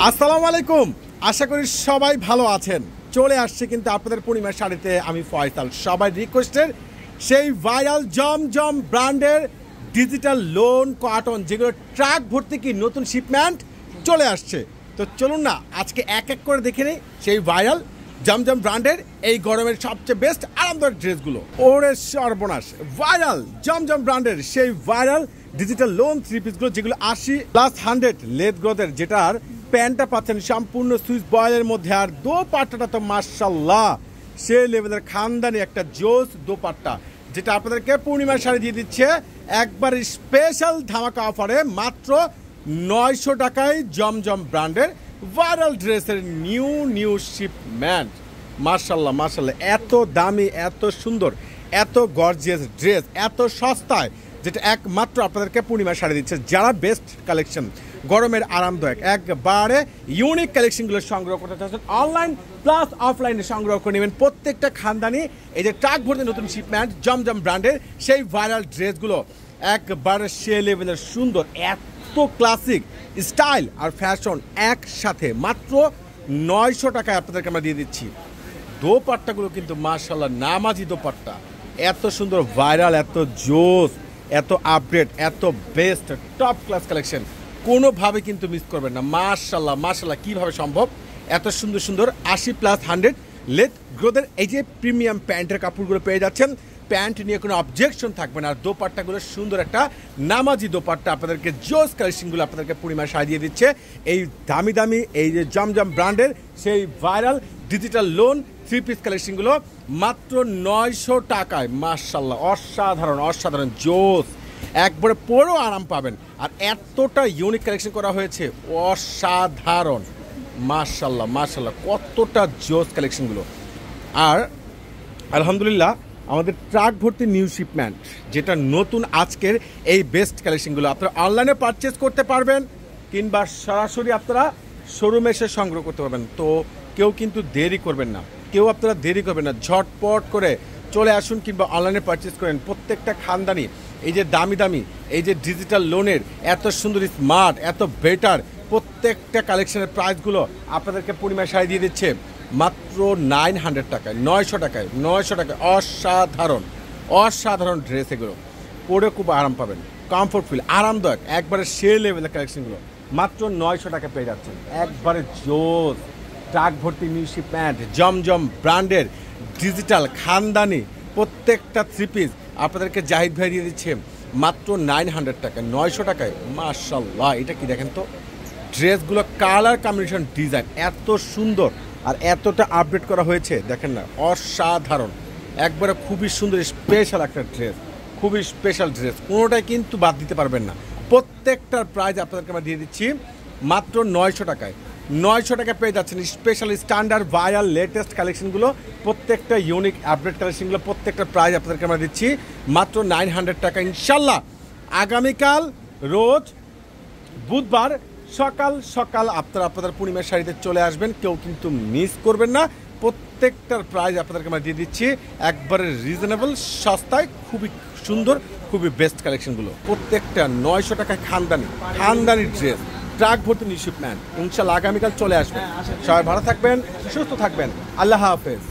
আসসালামু আলাইকুম। আশা করি সবাই ভালো আছেন। চলে আসছে কিন্তু আপনাদের পূর্ণিমার শাড়িতে আমি ফয়সাল। সবাই রিকোয়েস্টের সেই ভাইরাল জমজম ব্র্যান্ডের ডিজিটাল লোন কটন, যেগুলো ট্রাক ভর্তি কি নতুন শিপমেন্ট চলে আসছে। তো চলুন না আজকে এক এক করে দেখে নিই সেই ভাইরাল জমজম ব্র্যান্ডের এই গরমের সবচেয়ে বেস্ট আরামদায়ক ড্রেসগুলো। ওরে সর্বনাশ! ভাইরাল জমজম ব্র্যান্ডের সেই ভাইরাল ডিজিটাল লোন থ্রি পিসগুলো, যেগুলো 80+100 লেদ গ্রোথের, যেটার প্যান্টটা পাচ্ছেন সম্পূর্ণ সুইচ বয়েলের মধ্যে, আর দোপাট্টাটা তো মাশাআল্লাহ সে লেভেলের খানদানি একটা জোস দোপাট্টা, যেটা আপনাদেরকে পূর্ণিমার শাড়ি দিয়ে দিচ্ছে একবার স্পেশাল ধামাকা অফারে মাত্র 900 টাকায়। জমজম ব্র্যান্ডের ভাইরাল ড্রেসের নিউ শিপমেন্ট। মাশাআল্লাহ মাশাআল্লাহ, এত দামি, এত সুন্দর, এত গর্জিয়াস ড্রেস এত সস্তায়, যেটা একমাত্র আপনাদেরকে পূর্ণিমার শাড়ি দিচ্ছে। যারা বেস্ট কালেকশন, গরমের আরামদায়ক একবারে ইউনিক কালেকশনগুলো সংগ্রহ করতে চাচ্ছেন, অনলাইন প্লাস অফলাইনে সংগ্রহ করে নেবেন প্রত্যেকটা খানদানি। এই যে ট্রাক ভর্তি নতুন শিপমেন্ট জমজম ব্র্যান্ডের সেই ভাইরাল ড্রেসগুলো একবারে সে লেভেলের সুন্দর, এত ক্লাসিক স্টাইল আর ফ্যাশন একসাথে মাত্র 900 টাকায় আপনাদেরকে আমরা দিয়ে দিচ্ছি। দোপাট্টাগুলো কিন্তু মাশাআল্লাহ নামাজি দোপাট্টা, এত সুন্দর ভাইরাল, এত জোস, এত আপডেট, এত বেস্ট টপ ক্লাস কালেকশন, কোনোভাবে কিন্তু মিস করবেন না। মাশাআল্লাহ মাশাআল্লাহ, কীভাবে সম্ভব এত সুন্দর সুন্দর 80+100 লেদ গ্রোথের এই যে প্রিমিয়াম প্যান্টের কাপড়গুলো পেয়ে যাচ্ছেন। প্যান্ট নিয়ে কোনো অবজেকশন থাকবে না। আর দোপাট্টাগুলো সুন্দর একটা নামাজি দোপাট্টা আপনাদেরকে জোস কালেকশনগুলো আপনাদেরকে পূর্ণিমায় সাজিয়ে দিয়ে দিচ্ছে এই দামি দামি এই যে জমজম ব্র্যান্ডের সেই viral digital loan three piece কালেকশনগুলো মাত্র 900 টাকায়। মাশাআল্লাহ অসাধারণ অসাধারণ জোস, একবারে পরেও আরাম পাবেন। আর এতটা ইউনিক কালেকশন করা হয়েছে, অসাধারণ। মাশাআল্লাহ মাশাআল্লাহ, কতটা জোস কালেকশনগুলো। আর আলহামদুলিল্লাহ আমাদের ট্রাক ভর্তি নিউ শিপমেন্ট, যেটা নতুন আজকের এই বেস্ট কালেকশনগুলো আপনারা অনলাইনে পারচেস করতে পারবেন, কিংবা সরাসরি আপনারা শোরুমে এসে সংগ্রহ করতে পারবেন। তো কেউ কিন্তু দেরি করবেন না, আপনারা দেরি করবেন না, ঝটপট করে চলে আসুন কিংবা অনলাইনে পারচেস করেন। প্রত্যেকটা খানদানি এই যে দামি দামি এই যে ডিজিটাল লোনের এত সুন্দর স্মার্ট, এত বেটার প্রত্যেকটা কালেকশনের প্রাইসগুলো আপনাদেরকে পূর্ণিমায় শাড়ি দিয়ে দিচ্ছে মাত্র 900 টাকায়, 900 টাকায়, 900 টাকায়। অসাধারণ অসাধারণ ড্রেস, এগুলো পরে খুব আরাম পাবেন, কমফোর্ট ফিল, আরামদায়ক, একবারে সে লেভেলের কালেকশনগুলো মাত্র 900 টাকা পেয়ে যাচ্ছেন। একবারে জোস ট্রাক ভর্তি নিউ শিপমেন্ট জমজম ব্র্যান্ডের ডিজিটাল খানদানি প্রত্যেকটা থ্রি পিস আপনাদেরকে জাহিদ ভাই দিয়ে দিচ্ছে মাত্র 900 টাকায়, 900 টাকায়। মাশাআল্লাহ, এটা কি দেখেন তো, ড্রেসগুলো কালার কম্বিনেশন ডিজাইন এত সুন্দর আর এতটা আপডেট করা হয়েছে, দেখেন না, অসাধারণ, একবারে খুবই সুন্দর স্পেশাল একটা ড্রেস, খুবই স্পেশাল ড্রেস, কোনোটাই কিন্তু বাদ দিতে পারবেন না। প্রত্যেকটার প্রাইস আপনাদেরকে আমরা দিয়ে দিচ্ছি মাত্র 900 টাকায়। 900 টাকায় পেয়ে যাচ্ছেন স্পেশাল স্ট্যান্ডার্ড ভাইরাল লেটেস্ট কালেকশনগুলো, প্রত্যেকটা ইউনিক আপডেট কালেকশনগুলো, প্রত্যেকটা প্রাইস আপনাদেরকে আমরা দিচ্ছি মাত্র 900 টাকা। ইনশাল্লাহ আগামীকাল রোজ বুধবার সকাল সকাল আপনারা আপনাদের পূর্ণিমার শাড়িতে চলে আসবেন, কেউ কিন্তু মিস করবেন না। প্রত্যেকটার প্রাইস আপনাদেরকে আমরা দিয়ে দিচ্ছি একবারে রিজনেবল সস্তায়, খুবই সুন্দর, খুবই বেস্ট কালেকশনগুলো। প্রত্যেকটা 900 টাকায় খানদানি ড্রেস, ট্রাক ভর্তি নিউ শিপমেন্ট। ইনশাল্লাহ আগামীকাল চলে আসবেন। সবাই ভালো থাকবেন, সুস্থ থাকবেন, আল্লাহ হাফেজ।